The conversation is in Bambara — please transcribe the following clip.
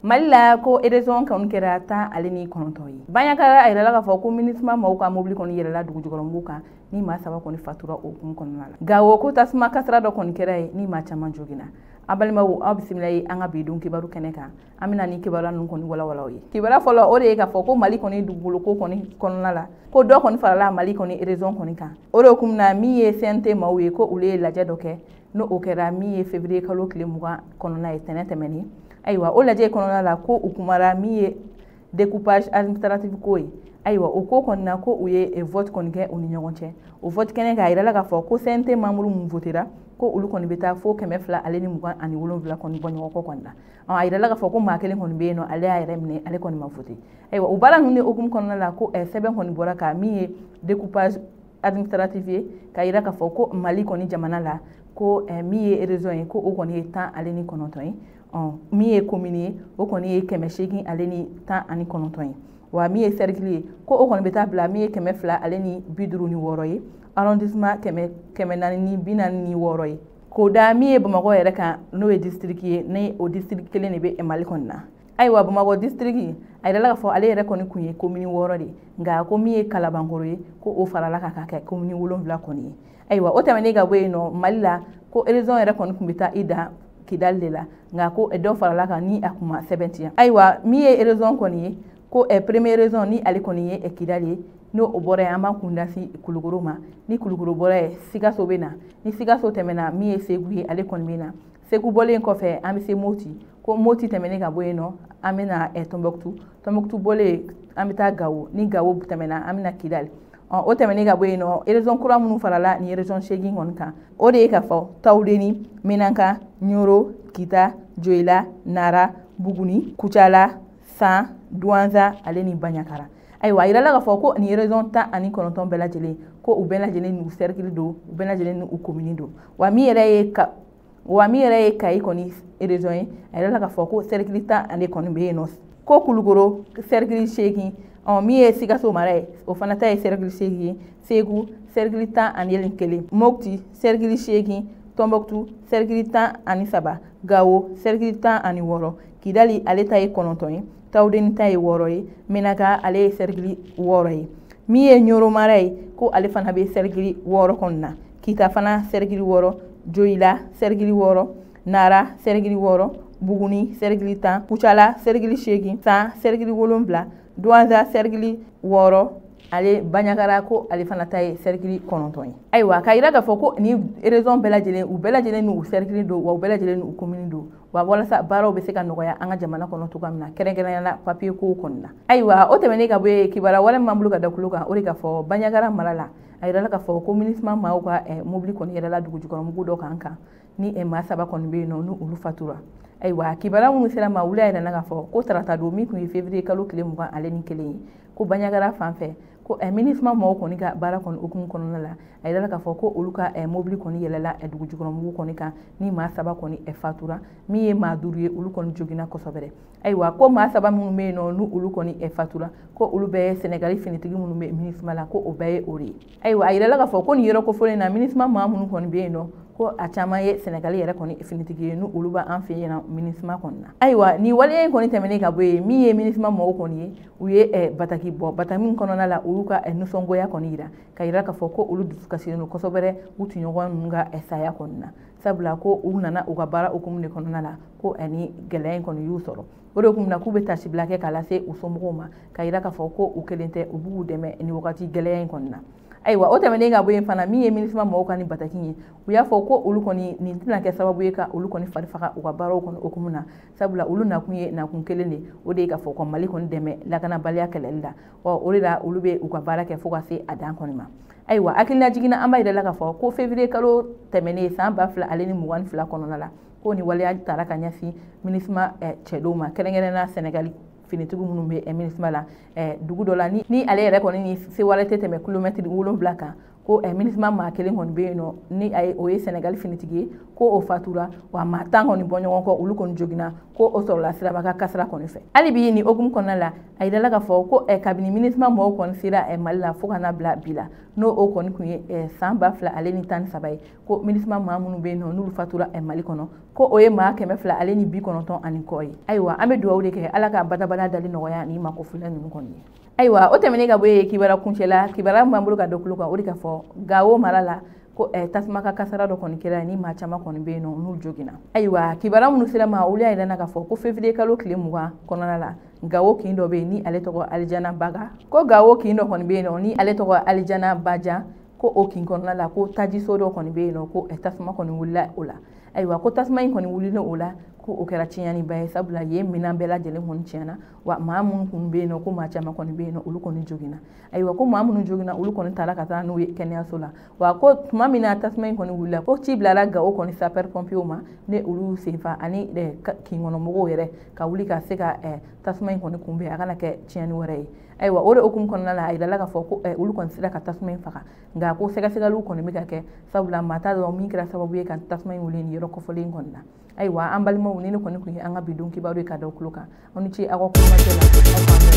Mali la ko élection kan kɛra 19 ye. Banyakara ayira la ka fɔ ko MINUSMA maaw ka mobili kɔni yɛlɛla dugu jukɔrɔmɔgɔw kan ni maa 3 kɔni fatura o kun kɔnɔna la. Gawo ko tasuma kasara dɔ kɔni kɛra ye ni maa caman jogina. A balimaw aw bisimila ye an ka bi don kibaru kɛnɛ kan. An bɛna ni kibaru ninnu kɔni walawalaw ye. Kibara fɔlɔ o de ye ka fɔ ko Mali kɔni dugukolo ko kɔni kɔnɔna la ko dɔ kɔni farala Mali kɔni élection kɔni kan. O de hukumu na min ye CNT maaw ye ko olu ye lajɛ dɔ kɛ no o kɛra min ye février kalo tile 20 kɔnɔna ye tɛnɛ tɛmɛni. Ayiwa o lajɛ kɔnɔna la ko u kumara min ye découpage administratif ko ye. Ayiwa o ko kɔni na ko u ye vote kɔni kɛ u ni ɲɔgɔn cɛ. O vote kɛnɛ ka yira la ka fɔ ko CNT membre mun votera ko olu kɔni bɛ taa fo 227 kɔni bɔ ɲɔgɔn kɔ kɔni la. A yira la ka fɔ ko maa kelen kɔni bɛ yen nɔ ale y'a yɛrɛ minɛ ale kɔni ma vote. Ayiwa o baara ninnu de hukumu kɔnɔna la ko sɛbɛn kɔni bɔra ka min ye découpage administratif ye ka yira ka fɔ ko Mali kɔni jamana la ko min ye région ye ko o kɔni ye 19 ye. Min ye commune ye o kɔni ye 819 ye. Wa min ye cercle ye ko o kɔni bɛ taa bila min ye 256 ye. Arrondissement 446 ye. Ko da min ye Bamakɔ yɛrɛ kan n'o ye district ye ni o district kelen de bɛ Mali kɔnɔ na. Ayiwa Bamakɔ district a yira la ka fɔ ale yɛrɛ kɔni kun ye commune 6 de nka ko min ye Kalabankoro ye ko o farala ka kɛ commune 7 kɔni ye. Ayiwa o tɛmɛnen ka bɔ yen nɔ Mali la ko élection yɛrɛ kɔni kun bɛ taa i da Kidali de la nka ko dɔ farala kan ni a kuma sɛbɛntiya. Ayiwa min ye élection kɔni ye ko première élection ni ale kɔni ye Kidali ye no o bɔra an b'an kun dasi Kulukoro ma ni Kulukoro bɔra ye Sikaso bɛ na ni Sikaso tɛmɛna min ye Segu ye ale kɔni bɛ na Segu bɔlen kɔfɛ an bɛ se Moti ko Moti tɛmɛnen ka bɔ yen nɔ an bɛ na Tombouctou bɔlen an bɛ taa Gawo ni Gawo tɛmɛna an bɛ na Kidali. O tɛmɛnen ka bɔ yen nɔ élection kura minnu farala ni région 8 kɔni kan o de ye ka fɔ Tawudeni, Menanka, Nioro, Kita, Dioila, Nara, Buguni, Kucala, San, Douanza ale ni Banyakara. Ayiwa a yira la ka fɔ ko ni région 19 bɛɛ lajɛlen ko u bɛɛ lajɛlen n'u cercle don u bɛɛ lajɛlen n'u commune don. Wa min yɛrɛ ye Kayi kɔni région ye a yira la ka fɔ ko cercle 10 ale kɔni bɛ yen nɔ. Ko Kulukoro cercle 8 min ye Sikaso mara ye o fana ta ye cercle 8 ye. Segu cercle 11 Mopti cercle 8 Tombouctou cercle 13 Gawo cercle 16 Kidali ale ta ye 9 ye. Tawudeni ta ye 6 ye. Menaka ale ye cercle 6 ye. Min ye Nioro mara ye ko ale fana bɛ cercle 6 kɔnɔna na. Kita fana cercle 6 Dioila cercle 6 Nara cercle 6 Buguni cercle 10 Kucala cercle 8 San cercle 7 Douanza cercle 6 ale Banyakara ko ale fana ta ye cercle 9 ye. Ayiwa ka yira ka fɔ ko ni région bɛɛ lajɛlen u bɛɛ lajɛlen n'u cercle don wa u bɛɛ lajɛlen n'u commune don wa walasa baaraw bɛ se ka nɔgɔya an ka jamana kɔnɔ cogoya min na kɛrɛnkɛrɛnnenya la papier ko kɔnɔna na. Ayiwa o tɛmɛnen ka bɔ yen kibara wale min b'an bolo ka da kulo kan o de ka fɔ Banyakara mara la a yira la ka fɔ ko MINUSMA maaw ka mobili kɔni yɛlɛla dugu jukɔrɔmɔgɔw dɔ kan ni maa 3 kɔni bɛ yen nɔ n'u olu fatura. Ayiwa kibara minnu sera ma olu y'a yira ka fɔ ko tarata don min kun ye février kalo tile 21 ye ko Banyakara fan fɛ ko MINUSMA maaw kɔni ka baara kɔni hukumu kɔnɔna la a yira la ka fɔ ko olu ka mobili kɔni yɛlɛla dugu jukɔrɔmɔgɔw kɔni kan ni maa 3 kɔni fatura min ye maa 5 ye olu kɔni jogina kosɛbɛ. Ayiwa ko maa 3 minnu bɛ yen nɔ n'u olu kɔni fatura ko olu bɛɛ ye Sénégali finitigi minnu bɛ MINUSMA la ko o bɛɛ ye o de ye. Ayiwa a yira la ka fɔ ko nin yɔrɔ kofɔlen na MINUSMA maa minnu kɔni bɛ yen nɔ ko a caman ye Sénégali yɛrɛ kɔni finitigi ye n'u olu b'an fɛ yen MINUSMA kɔni na. Ayiwa ni waleya in kɔni tɛmɛnen ka bɔ yen min ye MINUSMA maaw kɔni ye u ye bataki bɔ bataki min kɔnɔna la olu ka nisɔngoya kɔni yira ka yira ka fɔ ko olu dusukasilen don kosɛbɛ u tɔɲɔgɔn ninnu ka saya kɔni na sabula ko u nana u ka baara hukumu de kɔnɔna la ko ni gɛlɛya in kɔni y'u sɔrɔ o de hukumu na k'u bɛ tasibila kɛ k'a lase u somɔgɔw ma ka yira ka fɔ ko u kelen tɛ u b'u dɛmɛ ni wagati gɛlɛya in kɔni na. Ayiwa o tɛmɛnen ka bɔ yen fana min ye MINUSMA maaw ka ni bataki ye u y'a fɔ ko olu kɔni nin tɛna kɛ sababu ye ka olu kɔni fari faga u ka baaraw kɔni hukumu na sabula olu nakun ye nakun kelen de o de ye ka fɔ ko Mali kɔni dɛmɛ lakanabaliya kɛlɛli la o de la olu bɛ u ka baara kɛ fo ka se a dan kɔni ma. Ayiwa hakilina jiginna an b'a yira la ka fɔ ko février kalo tɛmɛnen san 2022 kɔnɔna la ko ni waleya taara ka ɲɛsin MINUSMA cɛdenw ma kɛrɛnkɛrɛnnenya Sénégali finitigiw minnu bɛ MINUSMA la dugu dɔ la ni ale yɛrɛ kɔni ni sewale tɛ tɛmɛ kilomɛtiri 7 kan ko MINUSMA maa kelen kɔni bɛ yen nɔ ni o ye Sénégali finitigi ye ko o fatura wa maa 10 kɔni bɔ ɲɔgɔn kɔ olu kɔni jogina ko o sɔrɔla siraba ka kasara kɔni fɛ. Hali bi ni hukumu kɔnɔna la a yirala ka fɔ ko kabini MINUSMA maaw kɔni sera Mali la fo ka n'a bila bi la n'o o kɔni kun ye san 2013 ye ko MINUSMA maa minnu bɛ yen nɔ n'olu fatura Mali kɔnɔ ko o ye maa 200 ale ni 90 ani kɔ ye ayiwa an bɛ dugawu de kɛ ala ka badabada dali nɔgɔya ni mako filɛ ninnu kɔni ayiwa o tɛmɛnen ka bɔ ye kibara kuncɛla kibara min b'an bolo ka dɔ kulo kan o de ka fɔ Gawo mara la ko tasuma ka kasara dɔ kɔni kɛra ni maa caman kɔni bɛ yen nɔ n'u joginna ayiwa kibara minnu sera ma olu y'a yirana ka fɔ ko février kalo tile 20 kɔnɔna la Gawo kin dɔ bɛ yen ni ale tɔgɔ Alijana Baga ko Gawo kin dɔ kɔni bɛ yen nɔ ni ale tɔgɔ Alijana Baja ko o kin kɔnɔna la ko tajiso dɔ kɔni bɛ yen nɔ ko tasuma kɔni wulila o la ayiwa ko tasuma in kɔni wulila o la ko o kɛra tiɲɛniba ye sabula yen minɛn bɛɛ lajɛlen kɔni tiɲɛna wa maa minnu kun bɛ yen nɔ ko maa caman kɔni bɛ yen nɔ olu kɔni joginna ayiwa ko maa minnu joginna olu kɔni taara ka taa n'u ye kɛnɛyaso la wa ko tuma min na tasuma in kɔni wulila ko ci bilara Gawo kɔni sapeur pompier ma ne olu senfa ani kin kɔnɔ mɔgɔw yɛrɛ ka wuli ka se ka tasuma in kɔni kunbɛn a kana kɛ tiɲɛni wɛrɛ ye ayiwa o de hukumu kɔnɔna la a yirala ka fɔ ko olu kɔni sera ka tasuma in faga nka ko sɛgɛsɛgɛliw kɔni bɛ ka kɛ sabula maa t'a dɔn min kɛra sababu ye ka tasuma in wuli nin yɔrɔ kɔfɔlen kɔni na ayiwa an balimaw ni ne kɔni kun ye an ka bidon kibaru ye ka da kulo kan aw ni ce aw ka kuma la